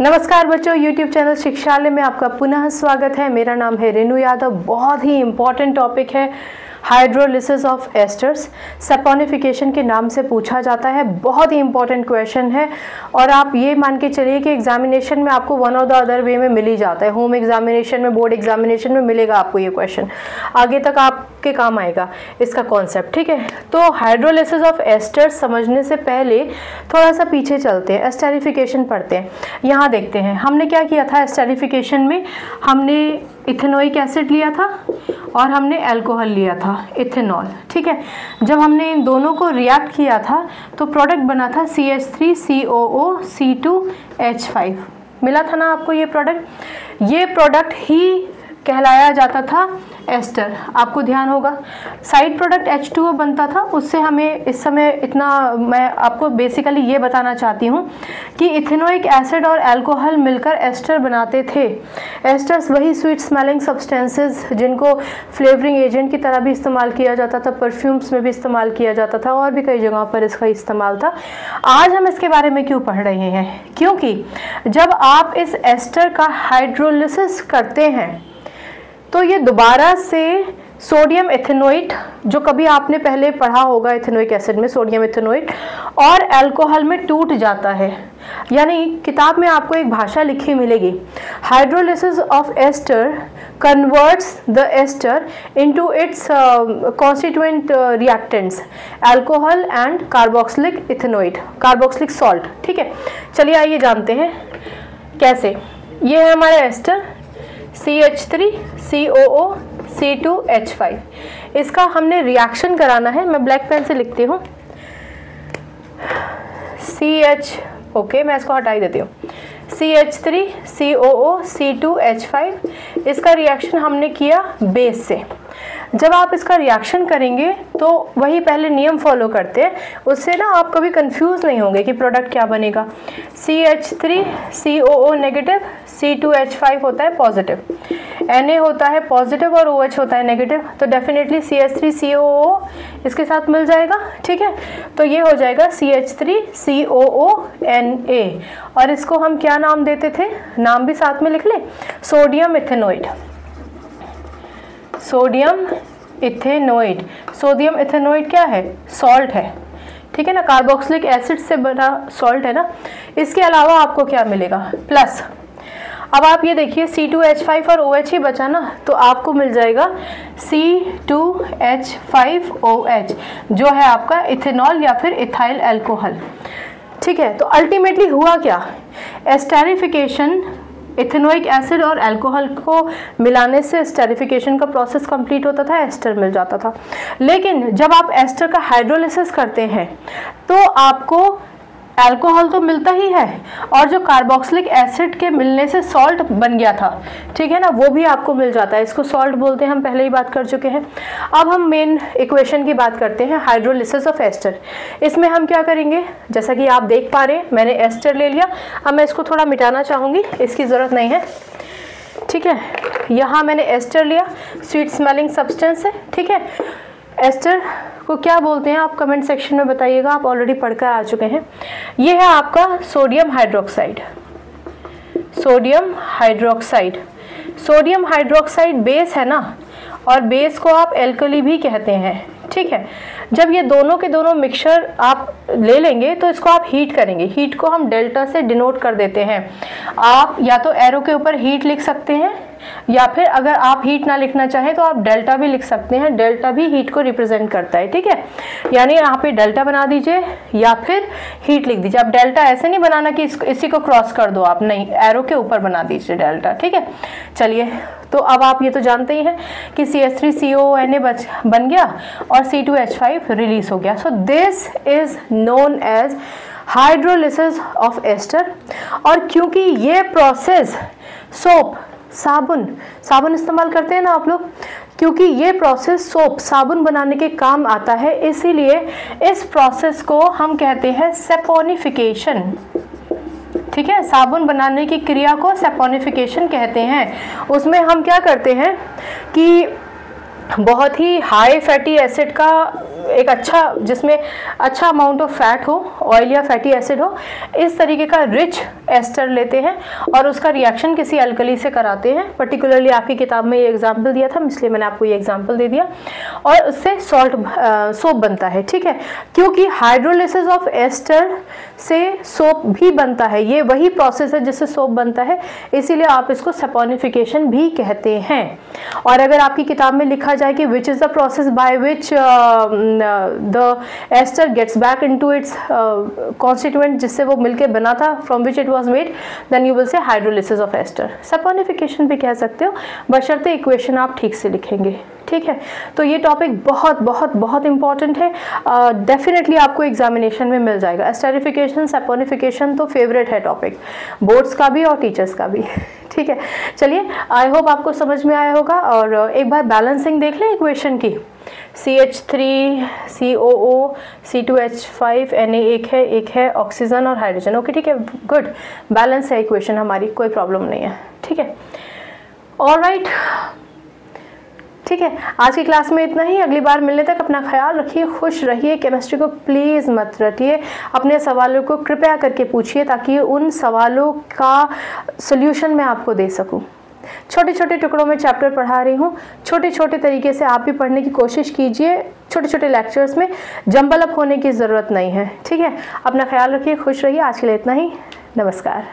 नमस्कार बच्चों, YouTube channel शिक्षालय में आपका पुनः स्वागत है। मेरा नाम है रेनू यादव। बहुत ही इम्पॉर्टेंट टॉपिक है हाइड्रोलिसिस ऑफ एस्टर्स। सपोनिफिकेशन के नाम से पूछा जाता है। बहुत ही इंपॉर्टेंट क्वेश्चन है और आप ये मान के चलिए कि एग्जामिनेशन में आपको वन और द अदर वे में मिल ही जाता है। होम एग्जामिनेशन में, बोर्ड एग्जामिनेशन में मिलेगा आपको ये क्वेश्चन, आगे तक आपके काम आएगा इसका कॉन्सेप्ट। ठीक है, तो हाइड्रोलिसिस ऑफ एस्टर्स समझने से पहले थोड़ा सा पीछे चलते हैं, एस्टेरिफिकेशन पढ़ते हैं। यहाँ देखते हैं हमने क्या किया था। एस्टेरिफिकेशन में हमने इथेनोइक एसिड लिया था और हमने अल्कोहल लिया था, इथेनॉल। ठीक है, जब हमने इन दोनों को रिएक्ट किया था तो प्रोडक्ट बना था CH3COO C2H5। मिला था ना आपको ये प्रोडक्ट। ये प्रोडक्ट ही कहलाया जाता था एस्टर। आपको ध्यान होगा साइड प्रोडक्ट H2O बनता था। उससे हमें इस समय इतना, मैं आपको बेसिकली ये बताना चाहती हूँ कि इथेनोइक एसिड और अल्कोहल मिलकर एस्टर बनाते थे। एस्टर्स वही स्वीट स्मेलिंग सब्सटेंसेस जिनको फ्लेवरिंग एजेंट की तरह भी इस्तेमाल किया जाता था, परफ्यूम्स में भी इस्तेमाल किया जाता था और भी कई जगहों पर इसका इस्तेमाल था। आज हम इसके बारे में क्यों पढ़ रहे हैं? क्योंकि जब आप इस एस्टर का हाइड्रोलिसिस करते हैं तो ये दोबारा से सोडियम इथेनोइट, जो कभी आपने पहले पढ़ा होगा इथेनोइक एसिड में सोडियम इथेनोइट, और अल्कोहल में टूट जाता है। यानी किताब में आपको एक भाषा लिखी मिलेगी, hydrolysis of ester converts the ester into its constituent reactants alcohol and carboxylic ethanoate, carboxylic salt. ठीक है, चलिए आइए जानते हैं कैसे। ये है हमारा एस्टर CH3COO C2H5। इसका हमने रिएक्शन कराना है। मैं ब्लैक पेन से लिखती हूँ ओके, मैं इसको हटा ही देती हूँ। CH3COO C2H5, इसका रिएक्शन हमने किया बेस से। जब आप इसका रिएक्शन करेंगे तो वही पहले नियम फॉलो करते हैं, उससे ना आप कभी कंफ्यूज नहीं होंगे कि प्रोडक्ट क्या बनेगा। CH3COO नेगेटिव, C2H5 होता है पॉजिटिव, Na होता है पॉजिटिव और OH होता है नेगेटिव, तो डेफिनेटली CH3COO इसके साथ मिल जाएगा। ठीक है, तो ये हो जाएगा CH3COONA और इसको हम क्या नाम देते थे? नाम भी साथ में लिख ले, सोडियम इथेनोइड। सोडियम इथेनोइड, सोडियम इथेनोइड क्या है? सॉल्ट है। ठीक है ना, कार्बोक्सिलिक एसिड से बना सॉल्ट है ना। इसके अलावा आपको क्या मिलेगा? प्लस। अब आप ये देखिए C2H5 और OH ही बचा ना, तो आपको मिल जाएगा C2H5OH, जो है आपका इथेनॉल या फिर इथाइल अल्कोहल। ठीक है, तो अल्टीमेटली हुआ क्या? एस्टेरिफिकेशन, इथेनोइक एसिड और अल्कोहल को मिलाने से एस्टेरिफिकेशन का प्रोसेस कंप्लीट होता था, एस्टर मिल जाता था। लेकिन जब आप एस्टर का हाइड्रोलिसिस करते हैं तो आपको अल्कोहल तो मिलता ही है और जो कार्बोक्सिलिक एसिड के मिलने से सॉल्ट बन गया था, ठीक है ना, वो भी आपको मिल जाता है। इसको सॉल्ट बोलते हैं, हम पहले ही बात कर चुके हैं। अब हम मेन इक्वेशन की बात करते हैं, हाइड्रोलिसिस ऑफ एस्टर। इसमें हम क्या करेंगे? जैसा कि आप देख पा रहे हैं, मैंने एस्टर ले लिया। अब मैं इसको थोड़ा मिटाना चाहूँगी, इसकी ज़रूरत नहीं है। ठीक है, यहाँ मैंने एस्टर लिया, स्वीट स्मेलिंग सब्सटेंस है। ठीक है, एस्टर को क्या बोलते हैं आप कमेंट सेक्शन में बताइएगा, आप ऑलरेडी पढ़कर आ चुके हैं। ये है आपका sodium hydroxide. Sodium hydroxide, sodium hydroxide base है ना, और बेस को आप एल्कली भी कहते हैं। ठीक है, जब ये दोनों के दोनों मिक्सचर आप ले लेंगे तो इसको आप हीट करेंगे। हीट को हम डेल्टा से डिनोट कर देते हैं। आप या तो एरो के ऊपर हीट लिख सकते हैं, या फिर अगर आप हीट ना लिखना चाहें तो आप डेल्टा भी लिख सकते हैं। डेल्टा भी हीट को रिप्रेजेंट करता है। ठीक है, यानी यहाँ पे डेल्टा बना दीजिए या फिर हीट लिख दीजिए। आप डेल्टा ऐसे नहीं बनाना कि इसी को क्रॉस कर दो, आप नहीं, एरो के ऊपर बना दीजिए डेल्टा। ठीक है, चलिए, तो अब आप ये तो जानते ही हैं कि CH3COONA बन गया और C2H5 रिलीज हो गया। So this is known as hydrolysis of ester. और क्योंकि ये प्रोसेस सोप, साबुन इस्तेमाल करते हैं ना आप लोग, क्योंकि ये प्रोसेस सोप, साबुन बनाने के काम आता है, इसीलिए इस प्रोसेस को हम कहते हैं सेपोनिफिकेशन। ठीक है, साबुन बनाने की क्रिया को सेपोनिफिकेशन कहते हैं। उसमें हम क्या करते हैं कि बहुत ही हाई फैटी एसिड का एक अच्छा, जिसमें अच्छा अमाउंट ऑफ फैट हो, ऑयल या फैटी एसिड हो, इस तरीके का रिच एस्टर लेते हैं और उसका रिएक्शन किसी अल्कली से कराते हैं। पर्टिकुलरली आपकी किताब में ये एग्जाम्पल दिया था, इसलिए मैंने आपको ये एग्जाम्पल दे दिया, और उससे सोप बनता है। ठीक है, क्योंकि हाइड्रोलिसिस ऑफ एस्टर से सोप भी बनता है, ये वही प्रोसेस है जिससे सोप बनता है, इसीलिए आप इसको सैपोनिफिकेशन भी कहते हैं। और अगर आपकी किताब में लिखा जाए कि which is the process by which the ester gets back into its constituent, जिससे वो मिलके बना था, from which it was made, then you will say hydrolysis of ester. Saponification भी कह सकते हो, बशर्ते इक्वेशन आप ठीक से लिखेंगे। ठीक है, तो ये टॉपिक बहुत बहुत बहुत इंपॉर्टेंट है, डेफिनेटली आपको एग्जामिनेशन में मिल जाएगा। एस्टेरिफिकेशन, सैपोनिफिकेशन तो फेवरेट है टॉपिक, बोर्ड्स का भी और टीचर्स का भी। ठीक है, चलिए, आई होप आपको समझ में आया होगा। और एक बार बैलेंसिंग देख लें इक्वेशन की। CH3 COO C2H5 Na एक है ऑक्सीजन और हाइड्रोजन। ओके, ठीक है, गुड, बैलेंस है इक्वेशन हमारी, कोई प्रॉब्लम नहीं है। ठीक है, ऑलराइट, ठीक है, आज की क्लास में इतना ही। अगली बार मिलने तक अपना ख्याल रखिए, खुश रहिए, केमिस्ट्री को प्लीज़ मत रटिए, अपने सवालों को कृपया करके पूछिए ताकि उन सवालों का सल्यूशन मैं आपको दे सकूं। छोटे छोटे टुकड़ों में चैप्टर पढ़ा रही हूँ, छोटे छोटे तरीके से आप भी पढ़ने की कोशिश कीजिए, छोटे छोटे लेक्चर्स में जंबल अप होने की ज़रूरत नहीं है। ठीक है, अपना ख्याल रखिए, खुश रहिए। आज के लिए इतना ही, नमस्कार।